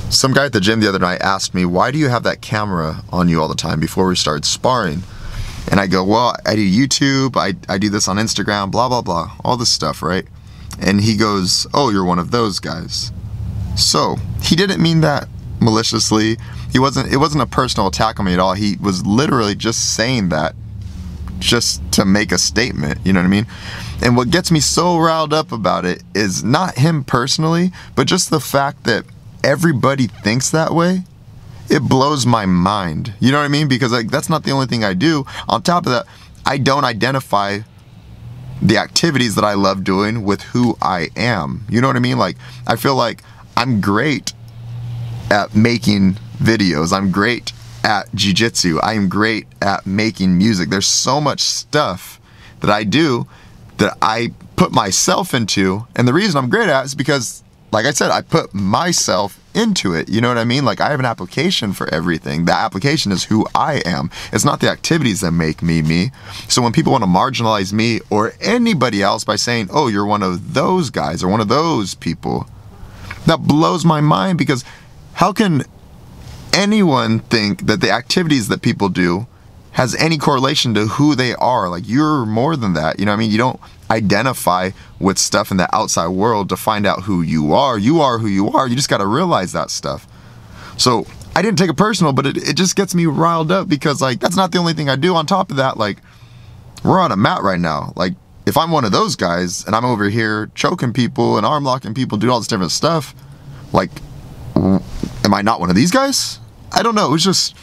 Some guy at the gym the other night asked me, why do you have that camera on you all the time before we started sparring? And I go, well, I do YouTube, I do this on Instagram, blah, blah, blah, all this stuff, right? And he goes, oh, you're one of those guys. So, he didn't mean that maliciously. It wasn't a personal attack on me at all. He was literally just saying that just to make a statement, you know what I mean? And what gets me so riled up about it is not him personally, but just the fact that everybody thinks that way. It blows my mind. You know what I mean? Because like that's not the only thing I do. On top of that, I don't identify the activities that I love doing with who I am. You know what I mean? Like I feel like I'm great at making videos. I'm great at jiu-jitsu. I'm great at making music. There's so much stuff that I do that I put myself into, and the reason I'm great at it is because, like I said, I put myself into it. You know what I mean? Like I have an application for everything. The application is who I am. It's not the activities that make me me. So when people want to marginalize me or anybody else by saying, oh, you're one of those guys or one of those people, that blows my mind, because how can anyone think that the activities that people do has any correlation to who they are? Like you're more than that. You know what I mean? You don't identify with stuff in the outside world to find out who you are. You are who you are. You just got to realize that stuff. So I didn't take it personal, but it just gets me riled up because like that's not the only thing I do. On top of that, like we're on a mat right now. Like if I'm one of those guys and I'm over here choking people and arm locking people, doing all this different stuff, like am I not one of these guys? I don't know. It was just...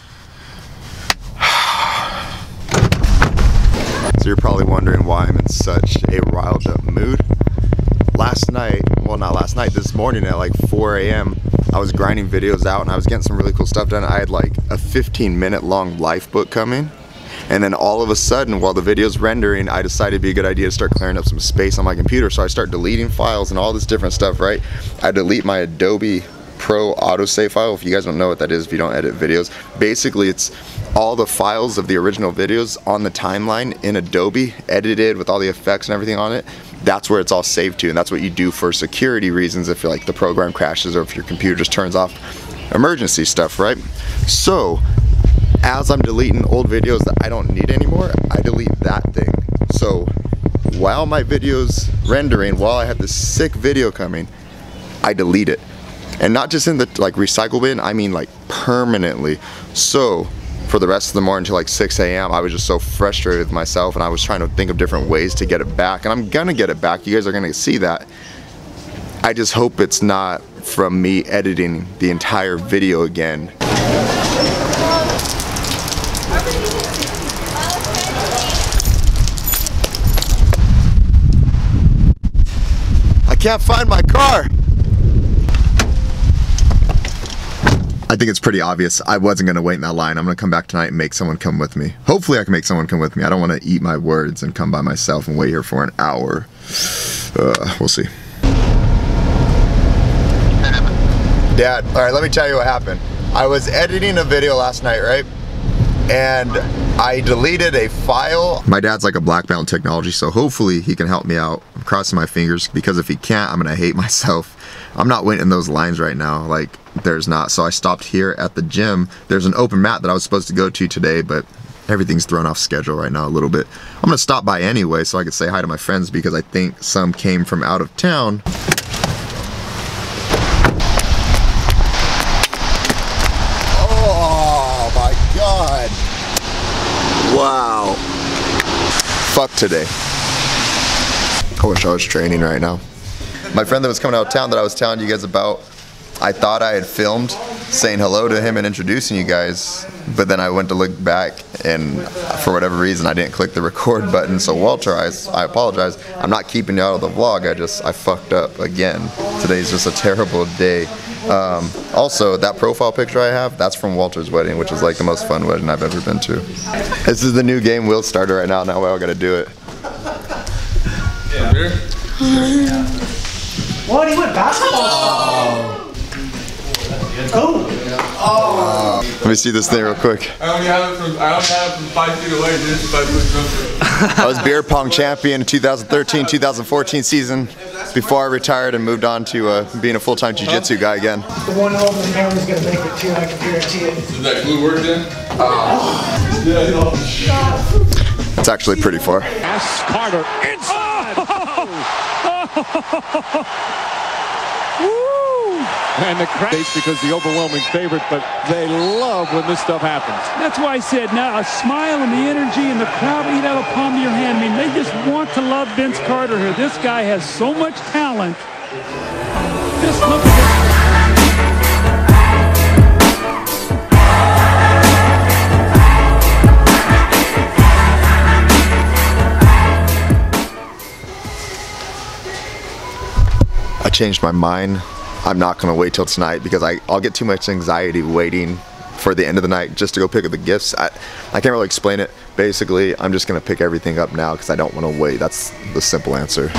So you're probably wondering why I'm in such a riled up mood. Last night, well not last night, this morning at like 4 a.m. I was grinding videos out and I was getting some really cool stuff done. I had like a 15-minute long Lifebook coming. And then all of a sudden, while the video's rendering, I decided it'd be a good idea to start clearing up some space on my computer. So I start deleting files and all this different stuff, right? I delete my Adobe Pro autosave file. If you guys don't know what that is, if you don't edit videos, basically it's all the files of the original videos on the timeline in Adobe, edited with all the effects and everything on it. That's where it's all saved to, and that's what you do for security reasons if like the program crashes or if your computer just turns off emergency stuff, right? So as I'm deleting old videos that I don't need anymore, I delete that thing. So while my video's rendering, while I have this sick video coming, I delete it. And not just in the like recycle bin, I mean like permanently. So for the rest of the morning until like 6 a.m. I was just so frustrated with myself, and I was trying to think of different ways to get it back, and I'm gonna get it back. You guys are gonna see that. I just hope it's not from me editing the entire video again. I can't find my car. I think it's pretty obvious I wasn't going to wait in that line. I'm going to come back tonight and make someone come with me. Hopefully I can make someone come with me. I don't want to eat my words and come by myself and wait here for an hour. We'll see. Dad, all right, let me tell you what happened. I was editing a video last night, right? And I deleted a file. My dad's like a black belt in technology, so hopefully he can help me out. I'm crossing my fingers, because if he can't, I'm gonna hate myself. I'm not waiting in those lines right now, like there's not. So I stopped here at the gym. There's an open mat that I was supposed to go to today, but everything's thrown off schedule right now a little bit. I'm gonna stop by anyway so I can say hi to my friends, because I think some came from out of town. God. Wow. Fuck today. I wish I was training right now. My friend that was coming out of town that I was telling you guys about, I thought I had filmed saying hello to him and introducing you guys, but then I went to look back and for whatever reason I didn't click the record button. So Walter, I apologize. I'm not keeping you out of the vlog. I fucked up again. Today's just a terrible day. Also, that profile picture I have, that's from Walter's wedding, which is like the most fun wedding I've ever been to. This is the new game we'll start right now. Now we all gotta do it. Yeah. What? He went basketball. Oh. Let me see this thing real quick. I only have it from 5 feet away, dude. 5 foot jumper. I was beer pong champion in 2013-2014 season before I retired and moved on to being a full-time jiu-jitsu guy again. The one over there is going to make it too, I can guarantee it. Does that glue work then? Yeah. It's actually pretty far. Asks Carter inside. And the crowd because the overwhelming favorite, but they love when this stuff happens. That's why I said now a smile and the energy and the crowd eat out of the palm of your hand. I mean, they just want to love Vince Carter here. This guy has so much talent. Just look at this. I changed my mind. I'm not gonna wait till tonight because I'll get too much anxiety waiting for the end of the night just to go pick up the gifts. I can't really explain it. Basically, I'm just gonna pick everything up now because I don't wanna wait. That's the simple answer.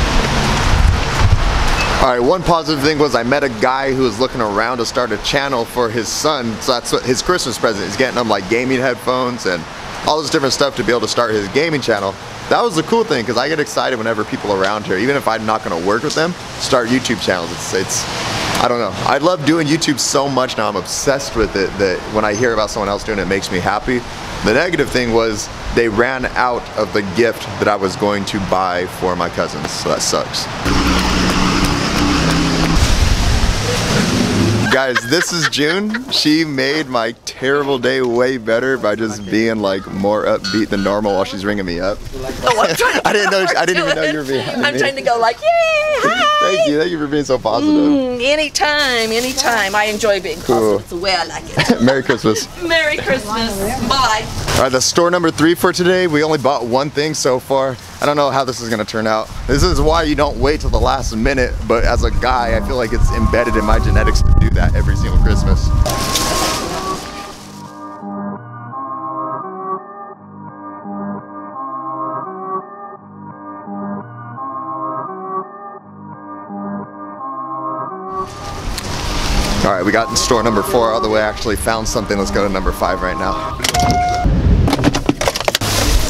Alright, one positive thing was I met a guy who was looking around to start a channel for his son. So that's what his Christmas present is, getting him like gaming headphones and all this different stuff to be able to start his gaming channel. That was the cool thing because I get excited whenever people around here, even if I'm not gonna work with them, start YouTube channels. It's I don't know. I love doing YouTube so much now. I'm obsessed with it that when I hear about someone else doing it, it makes me happy. The negative thing was they ran out of the gift that I was going to buy for my cousins, so that sucks. Guys, this is June. She made my terrible day way better by just being like more upbeat than normal while she's ringing me up. Oh, I'm trying to I didn't even know you were behind me. I'm trying to go like, yay, hi. Thank you for being so positive. Anytime. I enjoy being positive. It's the way I like it. Merry Christmas. Merry Christmas. Bye. All right, that's store number 3 for today. We only bought one thing so far. I don't know how this is gonna turn out. This is why you don't wait till the last minute, but as a guy, I feel like it's embedded in my genetics to do that every single Christmas. All right, we got in store number 4 all the way. I actually found something. Let's go to number 5 right now.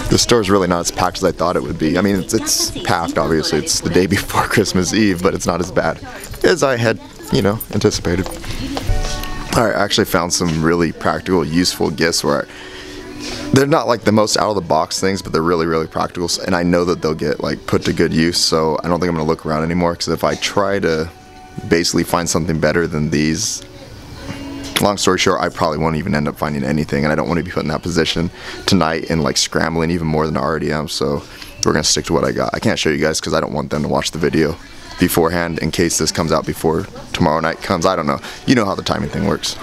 The store's really not as packed as I thought it would be. I mean, it's packed, obviously. It's the day before Christmas Eve, but it's not as bad as I had, anticipated. All right, I actually found some really practical, useful gifts where they're not like the most out of the box things, but they're really, really practical. And I know that they'll get like put to good use, so I don't think I'm gonna look around anymore, because if I try to basically find something better than these, long story short, I probably won't even end up finding anything, and I don't want to be put in that position tonight and like scrambling even more than I already am. So we're gonna stick to what I got. I can't show you guys because I don't want them to watch the video beforehand in case this comes out before tomorrow night comes. I don't know. You know how the timing thing works.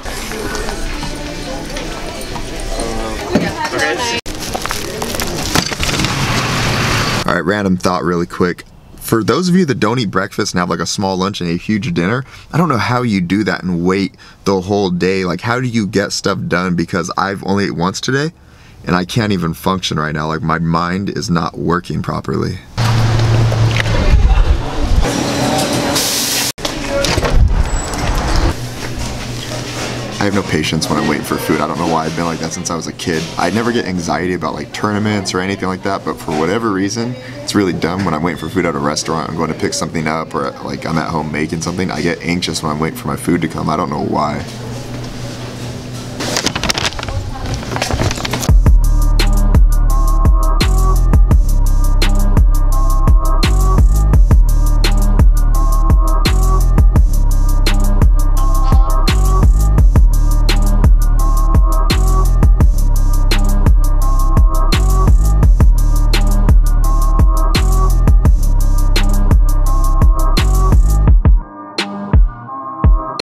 All right, random thought really quick. For those of you that don't eat breakfast and have like a small lunch and a huge dinner, I don't know how you do that and wait the whole day. Like, how do you get stuff done? Because I've only ate once today and I can't even function right now. Like, my mind is not working properly. I have no patience when I'm waiting for food. I don't know why I've been like that since I was a kid. I never get anxiety about like tournaments or anything like that, but for whatever reason, it's really dumb when I'm waiting for food at a restaurant. I'm going to pick something up, or like I'm at home making something. I get anxious when I'm waiting for my food to come. I don't know why.